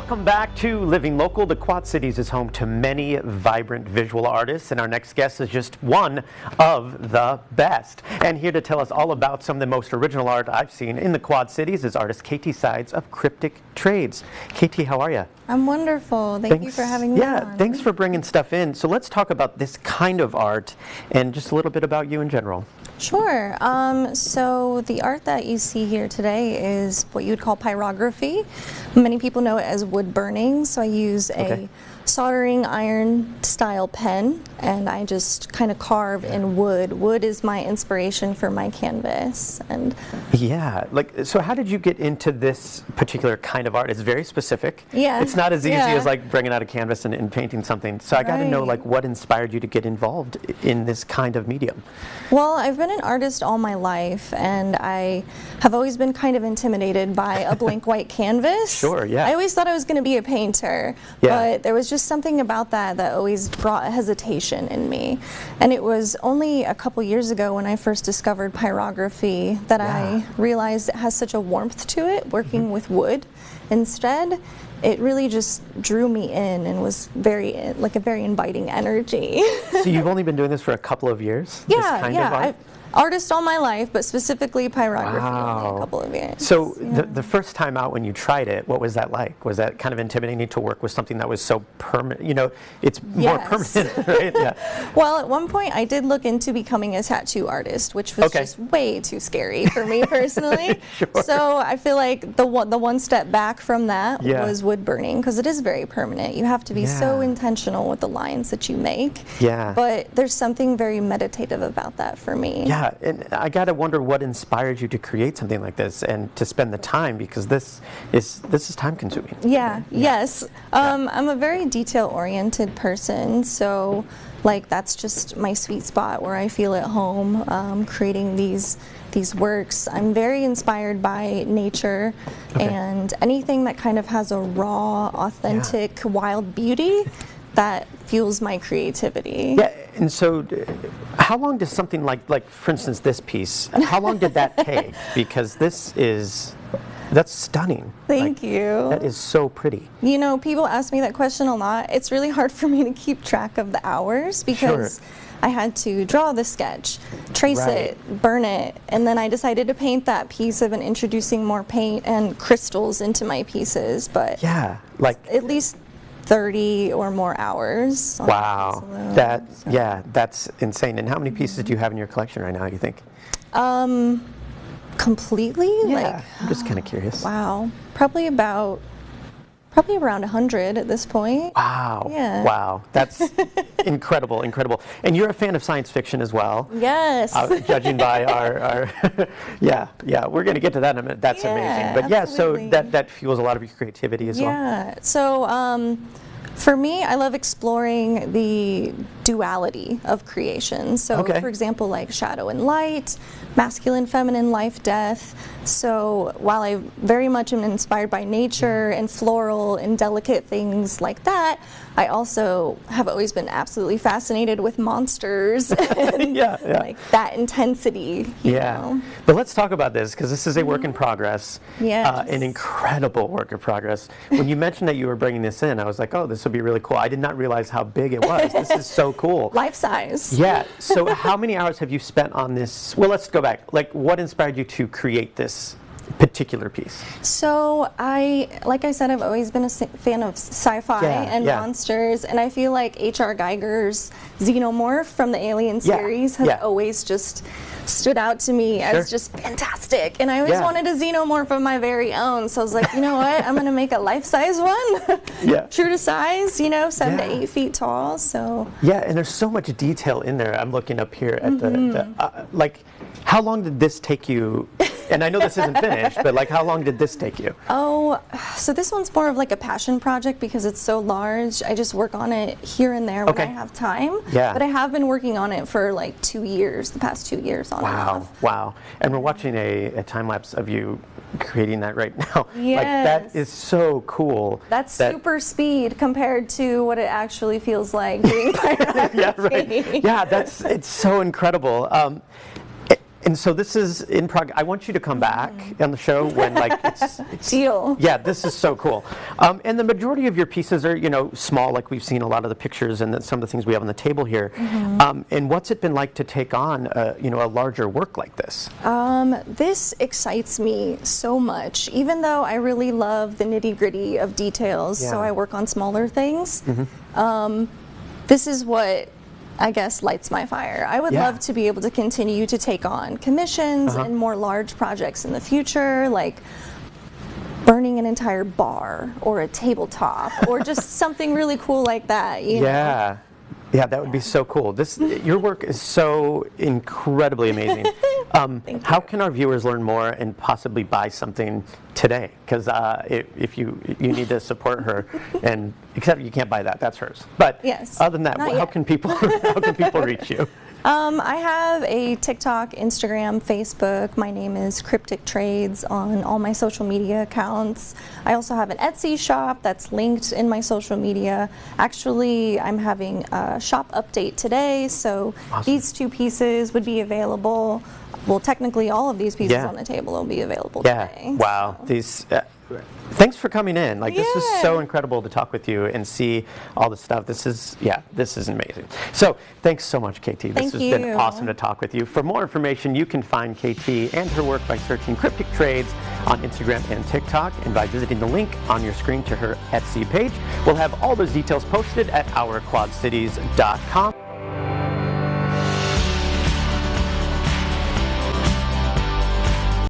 Welcome back to Living Local. The Quad Cities is home to many vibrant visual artists, and our next guest is just one of the best. And here to tell us all about some of the most original art I've seen in the Quad Cities is artist Katie Sides of Kryptic Trades. Katie, how are you? I'm wonderful. Thank you for having me on. Thanks for bringing stuff in. So let's talk about this kind of art and just a little bit about you in general. Sure. So the art that you see here today is what you would call pyrography. Many people know it as wood burning. So I use a soldering iron style pen, and I just kind of carve in wood. Wood is my inspiration for my canvas. And so how did you get into this particular kind of art? It's very specific. Yeah. It's not as easy as like bringing out a canvas and painting something. So I got to know like what inspired you to get involved in this kind of medium. Well, I've been an artist all my life, and I have always been kind of intimidated by a blank white canvas. Sure, yeah. I always thought I was going to be a painter, but there was just something about that always brought hesitation in me. And it was only a couple years ago when I first discovered pyrography that I realized it has such a warmth to it, working with wood instead. It really just drew me in and was very, like a very inviting energy. So you've only been doing this for a couple of years? Yeah. Artist all my life, but specifically pyrography only a couple of years. So the first time out when you tried it, what was that like? Was that kind of intimidating to work with something that was so permanent? You know, it's more permanent, right? Yeah. Well, at one point I did look into becoming a tattoo artist, which was just way too scary for me personally. Sure. So I feel like the one step back from that was wood burning, because it is very permanent. You have to be so intentional with the lines that you make. Yeah. But there's something very meditative about that for me. Yeah, and I gotta wonder what inspired you to create something like this and to spend the time, because this is time consuming. Yes. I'm a very detail-oriented person, so like that's just my sweet spot where I feel at home creating these works. I'm very inspired by nature and anything that kind of has a raw, authentic, wild beauty that fuels my creativity. Yeah, and so how long does something like for instance this piece, how long did that take? Because that's stunning. Thank you. That is so pretty. You know, people ask me that question a lot. It's really hard for me to keep track of the hours because I had to draw the sketch, trace it, burn it, and then I decided to paint that piece. I've been introducing more paint and crystals into my pieces, but at least 30 or more hours. Wow, that's insane. And how many pieces do you have in your collection right now, you think? Completely? Yeah, I'm just kind of curious. Wow, probably around 100 at this point. Wow. Yeah. Wow. That's incredible. And you're a fan of science fiction as well. Yes. Judging by our we're going to get to that in a minute. That's amazing. But absolutely. So that fuels a lot of your creativity as well. Yeah. So for me, I love exploring the duality of creation. So for example, like shadow and light, masculine, feminine, life, death. So while I very much am inspired by nature and floral and delicate things like that, I also have always been absolutely fascinated with monsters and like that intensity. You know? But let's talk about this, because this is a work in progress. Yes. An incredible work in progress. When you mentioned that you were bringing this in, I was like, oh, this would be really cool. I did not realize how big it was. This is so cool. Life size. Yeah. So how many hours have you spent on this? Well, let's go back. Like, what inspired you to create this particular piece? So like I said, I've always been a fan of sci-fi and monsters, and I feel like H.R. Geiger's Xenomorph from the Alien series has always just stood out to me as just fantastic, and I always wanted a Xenomorph of my very own, so I was like, you know what, I'm gonna make a life-size one. True to size, you know, 7 to 8 feet tall. So and there's so much detail in there. I'm looking up here at the like, how long did this take you? And I know this isn't finished, but like, how long did this take you? Oh, so this one's more of like a passion project because it's so large. I just work on it here and there when I have time. But I have been working on it for like 2 years, the past 2 years on and off. Wow. And we're watching a time lapse of you creating that right now. Yes. Like, that is so cool. That's super speed compared to what it actually feels like doing pyrography. It's so incredible. And so this is in progress. I want you to come back on the show when like it's Deal. Yeah, this is so cool. And the majority of your pieces are, you know, small, like we've seen a lot of the pictures and some of the things we have on the table here. And what's it been like to take on, you know, a larger work like this? This excites me so much, even though I really love the nitty-gritty of details, so I work on smaller things. This is what I guess lights my fire. I would love to be able to continue to take on commissions and more large projects in the future, like burning an entire bar or a tabletop or just something really cool like that. You know? Yeah, that would be so cool. Your work is so incredibly amazing. How can our viewers learn more and possibly buy something today? Because if you need to support her, and except you can't buy that, that's hers. But other than that, how can people reach you? I have a TikTok, Instagram, Facebook. My name is Kryptic Trades on all my social media accounts. I also have an Etsy shop that's linked in my social media. Actually, I'm having a shop update today, so these 2 pieces would be available. Well, technically, all of these pieces on the table will be available today. Wow. These. Thanks for coming in. Like this was so incredible to talk with you and see all the stuff. This is amazing. So thanks so much, KT. This has been awesome to talk with you. For more information, you can find KT and her work by searching Kryptic Trades on Instagram and TikTok, and by visiting the link on your screen to her Etsy page. We'll have all those details posted at ourquadcities.com.